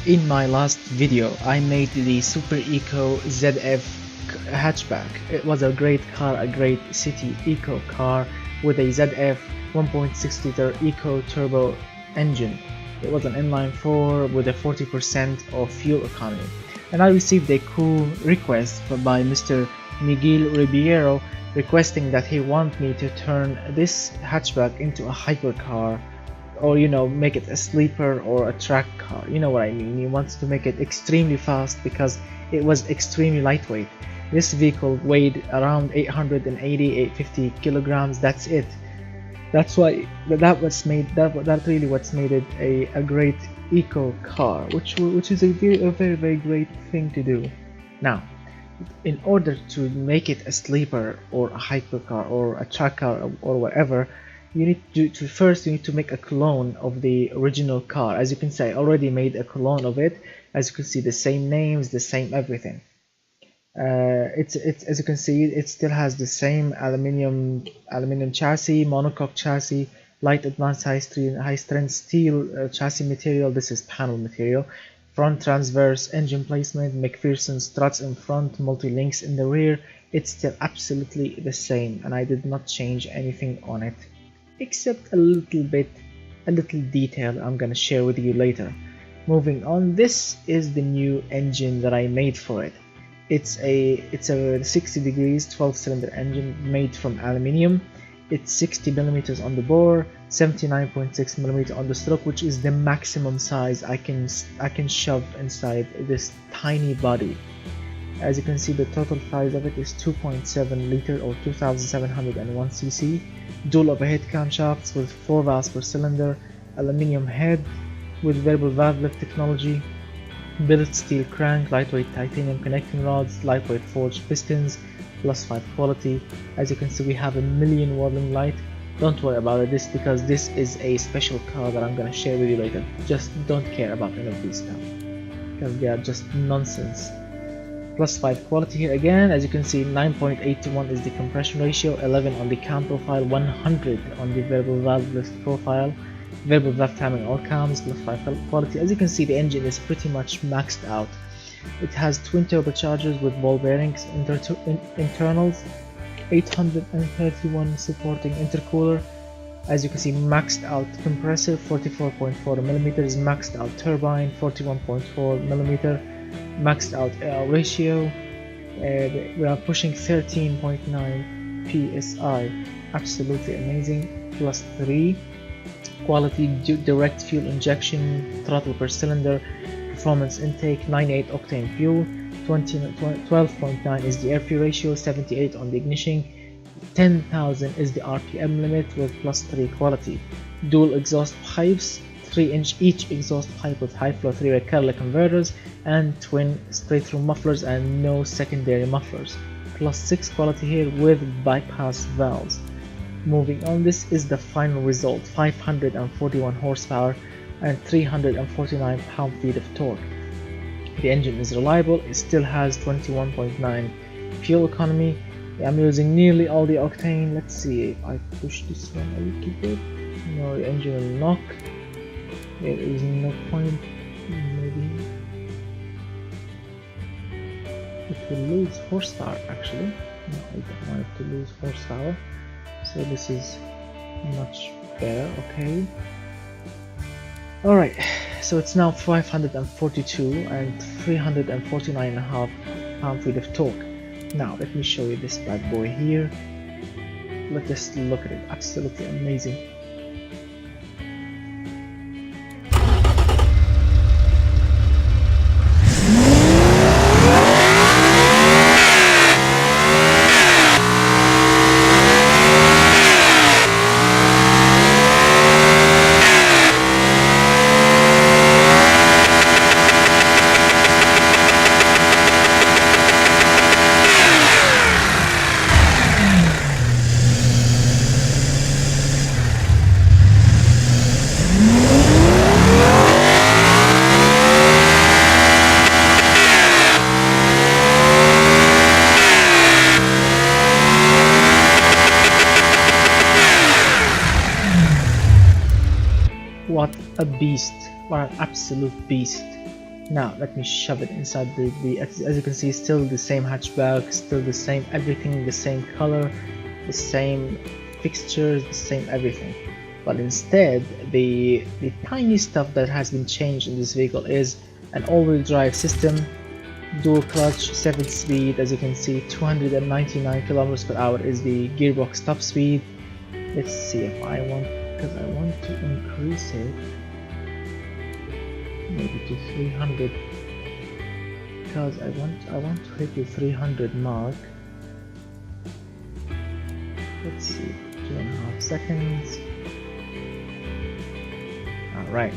In my last video, I made the Super Eco ZF hatchback. It was a great car, a great city eco car with a ZF 1.6 liter eco turbo engine. It was an inline 4 with a 40% of fuel economy. And I received a cool request by Mr. Miguel Ribeiro requesting that he want me to turn this hatchback into a hypercar, or make it a sleeper or a track car. You know what I mean. He wants to make it extremely fast because it was extremely lightweight. This vehicle weighed around 850 kilograms. That's it. That's why that really what's made it a great eco car, which is a very great thing to do. Now, in order to make it a sleeper or a hypercar or a track car or whatever, you need to make a clone of the original car. As you can see, I already made a clone of it. As you can see, the same names, the same everything. It's as you can see, it still has the same aluminium chassis, monocoque chassis, light advanced high strength steel chassis material. This is panel material. Front transverse engine placement, McPherson struts in front, multi-links in the rear. It's still absolutely the same, and I did not change anything on it, except a little detail I'm gonna share with you later. Moving on, this is the new engine that I made for it. It's a 60 degrees 12-cylinder engine made from aluminium. It's 60 millimeters on the bore, 79.6 millimeter on the stroke, which is the maximum size I can shove inside this tiny body. As you can see, the total size of it is 2.7 liter or 2701 cc. Dual overhead camshafts with 4 valves per cylinder, aluminium head with variable valve lift technology, billet steel crank, lightweight titanium connecting rods, lightweight forged pistons, +5 quality. As you can see, we have a million whirling light. Don't worry about it, because this is a special car that I'm gonna share with you later. Just don't care about any of these stuff because they are just nonsense. +5 quality here again. As you can see, 9.8 to 1 is the compression ratio, 11 on the cam profile, 100 on the variable valve lift profile, variable valve timing all cams, +5 quality. As you can see, the engine is pretty much maxed out. It has twin turbochargers with ball bearings, internals, 831 supporting intercooler. As you can see, maxed out compressor, 44.4 millimeters, maxed out turbine, 41.4 millimeter, maxed out air ratio. We are pushing 13.9 psi. Absolutely amazing. +3 quality, direct fuel injection, throttle per cylinder, performance intake, 98 octane fuel, 12.9 is the air fuel ratio, 78 on the ignition, 10,000 is the RPM limit with +3 quality. Dual exhaust pipes, 3-inch each exhaust pipe with high flow 3-way catalytic converters and twin straight through mufflers and no secondary mufflers. +6 quality here with bypass valves. Moving on, this is the final result: 541 horsepower and 349 pound-feet of torque. The engine is reliable. It still has 21.9 fuel economy. I'm using nearly all the octane. Let's see if I push this one a little bit. No, the engine will knock. There is no point. Maybe it will lose horsepower actually. No, I don't want it to lose horsepower. So this is much better. Okay. Alright, so it's now 542 and 349.5 pound-feet of torque. Now let me show you this bad boy here. Let us look at it. Absolutely amazing. What a beast, what an absolute beast. Now let me shove it inside as you can see, still the same hatchback, still the same everything, the same color, the same fixtures, the same everything. But instead, the tiny stuff that has been changed in this vehicle is an all-wheel drive system, dual clutch, 7-speed, as you can see, 299 kilometers per hour is the gearbox top speed. Let's see if I want, because I want to increase it maybe to 300, because I want to hit the 300 mark. Let's see, 2.5 seconds. Alright.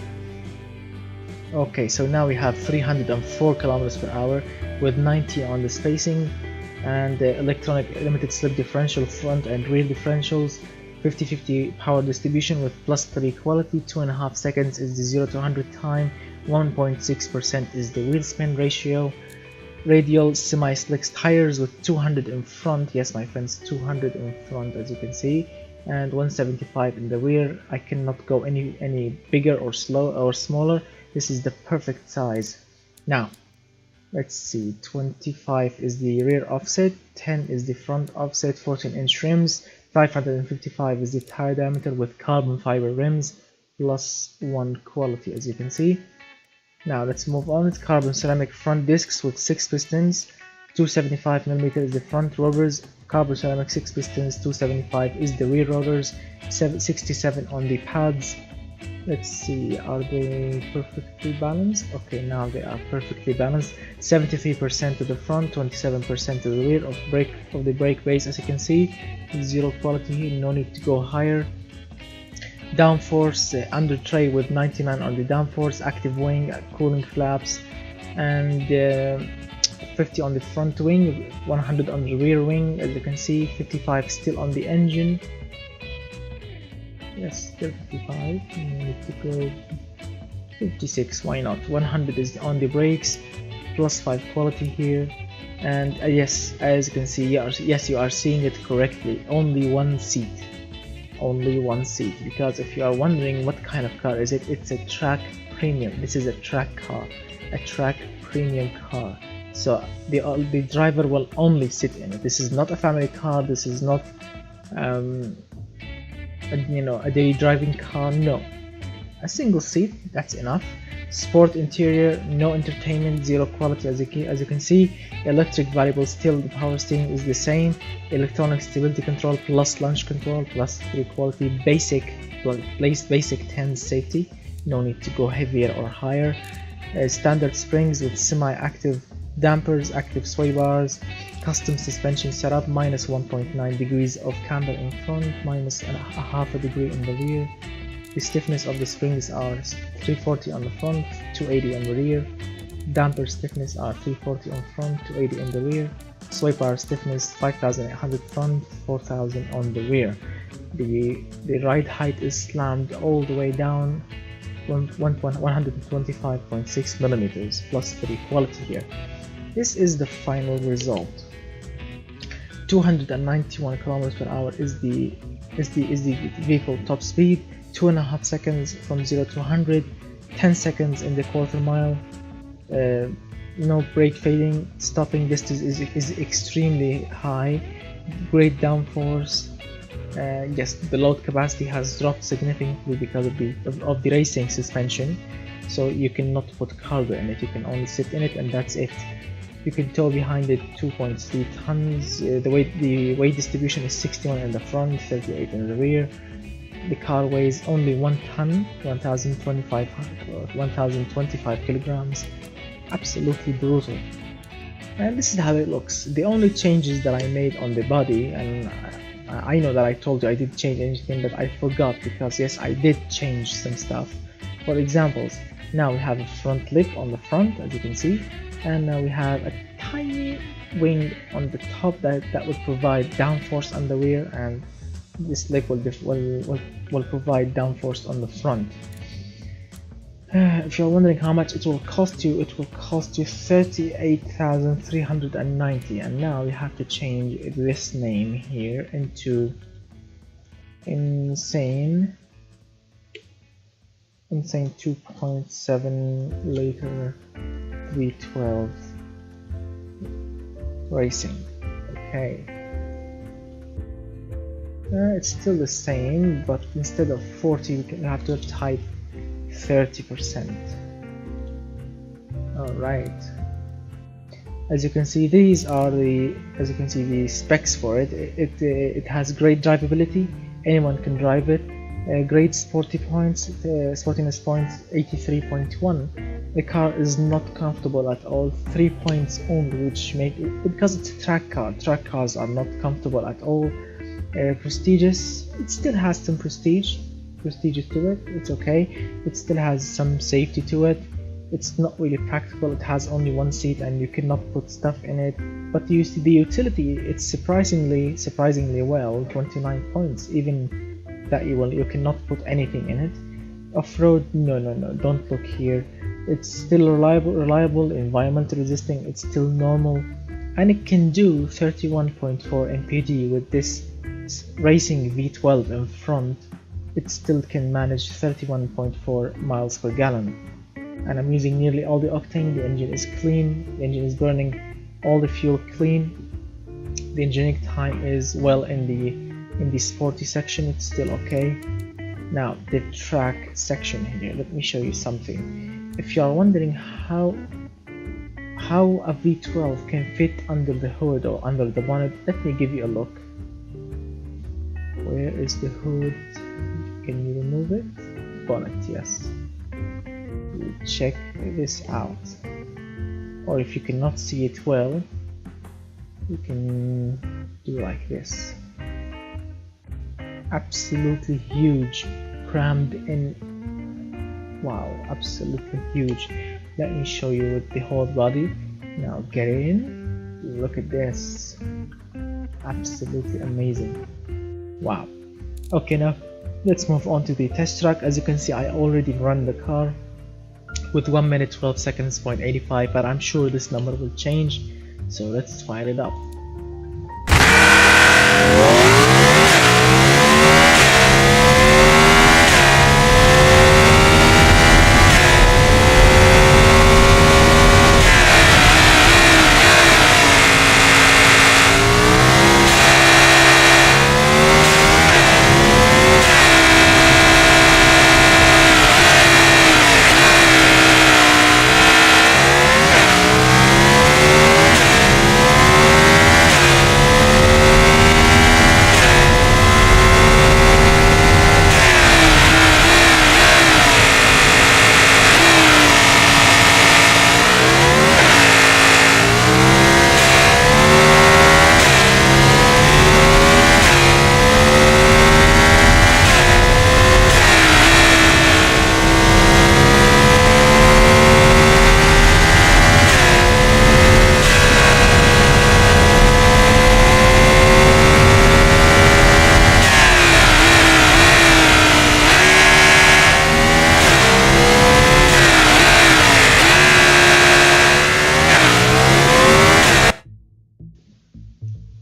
Okay, so now we have 304 kilometers per hour with 90 on the spacing, and the electronic limited slip differential, front and rear differentials, 50-50 power distribution with +3 quality, 2.5 seconds is the 0 to 100 time, 1.6% is the wheel spin ratio, radial semi-slick tires with 200 in front, yes my friends, 200 in front as you can see, and 175 in the rear. I cannot go any bigger or smaller. This is the perfect size. Now let's see, 25 is the rear offset, 10 is the front offset, 14-inch rims, 555 is the tire diameter with carbon fiber rims, +1 quality as you can see. Now let's move on. It's carbon ceramic front discs with 6 pistons, 275mm is the front rotors, carbon ceramic 6 pistons, 275 is the rear rotors, 67 on the pads. Let's see, are they perfectly balanced? Okay, now they are perfectly balanced. 73% to the front, 27% to the rear of the brake base as you can see. 0 quality, no need to go higher. Downforce under tray with 99 on the downforce, active wing, cooling flaps, and 50 on the front wing, 100 on the rear wing as you can see, 55 still on the engine. Yes, still 55. We need to go 56, why not? 100 is on the brakes, +5 quality here, and yes, as you can see, yes, you are seeing it correctly, only one seat. Only one seat, because if you are wondering what kind of car is it, it's a track premium. This is a track car, a track premium car. So the driver will only sit in it. This is not a family car. This is not a daily driving car. No, a single seat, that's enough. Sport interior, no entertainment, 0 quality as you can see. Electric variable, still the power steering is the same. Electronic stability control plus launch control, +3 quality. Basic 10 safety, no need to go heavier or higher. Standard springs with semi-active dampers, active sway bars. Custom suspension setup, -1.9 degrees of camber in front, -0.5 degree in the rear. The stiffness of the springs are 340 on the front, 280 on the rear. Damper stiffness are 340 on front, 280 on the rear. Sway bar stiffness 5800 front, 4000 on the rear. The ride height is slammed all the way down, 125.6 millimeters, +3 quality here. This is the final result. 291 kilometers per hour is the vehicle top speed. 2.5 seconds from 0 to 100, 10 seconds in the quarter mile, no brake fading, stopping distance is extremely high, great downforce. Yes, the load capacity has dropped significantly because of the racing suspension, so you cannot put cargo in it, you can only sit in it and that's it. You can tow behind it 2.3 tons, the weight distribution is 61 in the front, 38 in the rear. The car weighs only 1 ton, 1025 kilograms. Absolutely brutal. And this is how it looks. The only changes that I made on the body, and I know that I told you I didn't change anything, but I forgot because yes, I did change some stuff. For examples, now we have a front lip on the front, as you can see, and now we have a tiny wing on the top that would provide downforce on the rear, and this lip will provide downforce on the front. If you're wondering how much it will cost you, it will cost you 38,390, and now you have to change this name here into insane 2.7 liter V12 racing. Okay, it's still the same, but instead of 40 we can have to type 30%. Alright, as you can see, these are the specs for it. It has great drivability, anyone can drive it. Great sportiness points 83.1. The car is not comfortable at all, 3 points only, which make it, because it's a track car. Track cars are not comfortable at all. Prestigious, it still has some prestige to it, it's okay. It still has some safety to it. It's not really practical, it has only one seat and you cannot put stuff in it. But the utility, it's surprisingly well, 29 points, even that you cannot put anything in it. Off-road, no, don't look here. It's still reliable, environmental resisting, it's still normal, and it can do 31.4 mpd with this racing V12 in front. It still can manage 31.4 miles per gallon. And I'm using nearly all the octane. The engine is clean, the engine is burning all the fuel clean. The engineering time is well in the sporty section, it's still okay. Now the track section here, let me show you something. If you are wondering how a V12 can fit under the hood or under the bonnet, let me give you a look. Where is the hood? Can you remove it? Bonnet, yes. Check this out. Or if you cannot see it well, you can do like this. Absolutely huge, crammed in. Wow, absolutely huge. Let me show you with the whole body. Now get in. Look at this. Absolutely amazing. Wow. Okay, now let's move on to the test track. As you can see, I already run the car with 1 minute 12 seconds, 0.85, but I'm sure this number will change. So let's fire it up.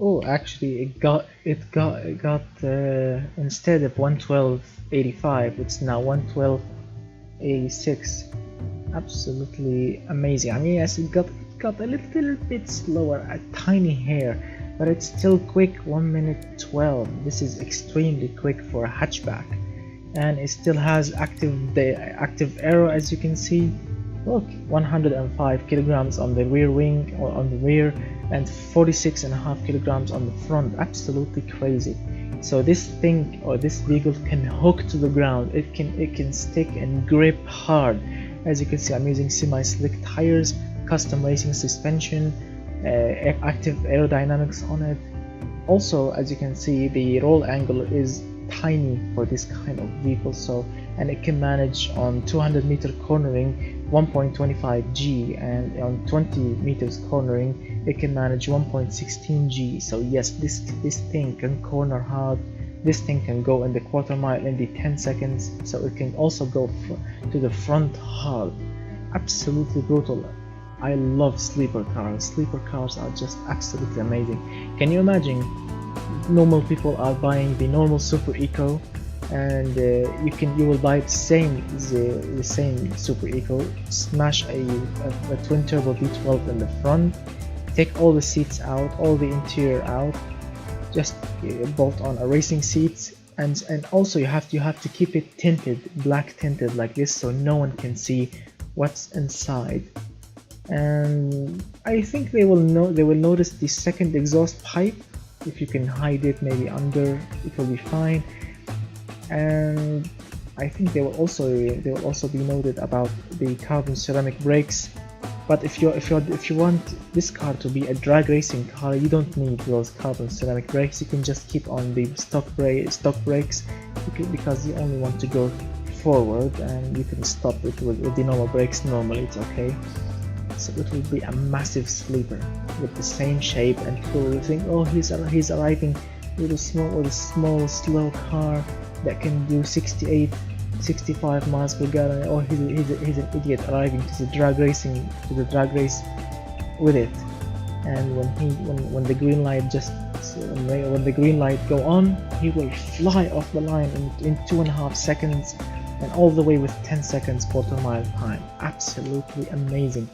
Oh, actually, it got instead of 112.85, it's now 112.86. Absolutely amazing. I mean, yes, it got a little bit slower, a tiny hair, but it's still quick. 1 minute 12. This is extremely quick for a hatchback, and it still has active aero, as you can see. Look, 105 kilograms on the rear wing or on the rear, and 46.5 kilograms on the front. Absolutely crazy. So this thing, or this vehicle, can hook to the ground. It can stick and grip hard. As you can see, I'm using semi-slick tires, custom racing suspension, active aerodynamics on it. Also, as you can see, the roll angle is tiny for this kind of vehicle, so, and it can manage on 200 meter cornering 1.25 G, and on 20 meters cornering it can manage 1.16 G. So yes, this thing can corner hard. This thing can go in the quarter mile in the 10 seconds, so it can also go to the front hard. Absolutely brutal. I love sleeper cars. Sleeper cars are just absolutely amazing. Can you imagine normal people are buying the normal Super Eco and you will buy the same Super Eco, smash a twin turbo V12 in the front, take all the seats out, all the interior out, just bolt on a racing seats, and also you have to keep it tinted, black tinted like this, so no one can see what's inside. And I think they will notice the second exhaust pipe. If you can hide it maybe under, it will be fine. And I think they will also be noted about the carbon ceramic brakes. But if you want this car to be a drag racing car, you don't need those carbon ceramic brakes. You can just keep on the stock brakes because you only want to go forward, and you can stop it with the normal brakes. Normally it's okay. So it will be a massive sleeper with the same shape, and people will think, oh, he's arriving with a small slow car that can do 65 miles per gallon. Oh, he's an idiot arriving to the drag race with it. And when the green light when the green light go on, he will fly off the line in 2.5 seconds, and all the way with 10 seconds quarter-mile time. Absolutely amazing.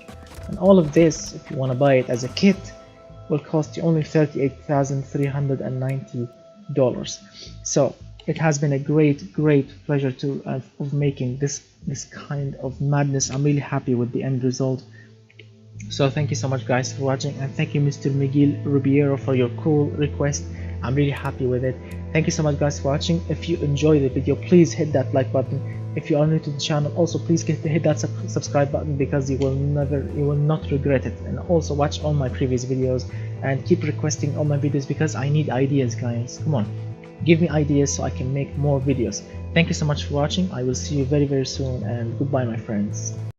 And all of this, if you want to buy it as a kit, will cost you only $38,390. So it has been a great pleasure of making this kind of madness. I'm really happy with the end result. So thank you so much guys for watching, and thank you Mr. Miguel Ribeiro for your cool request. I'm really happy with it. Thank you so much guys for watching. If you enjoyed the video, please hit that like button. If you are new to the channel, also please hit that subscribe button, because you will not regret it. And also watch all my previous videos and keep requesting all my videos, because I need ideas guys. Come on, give me ideas so I can make more videos. Thank you so much for watching. I will see you very soon, and goodbye my friends.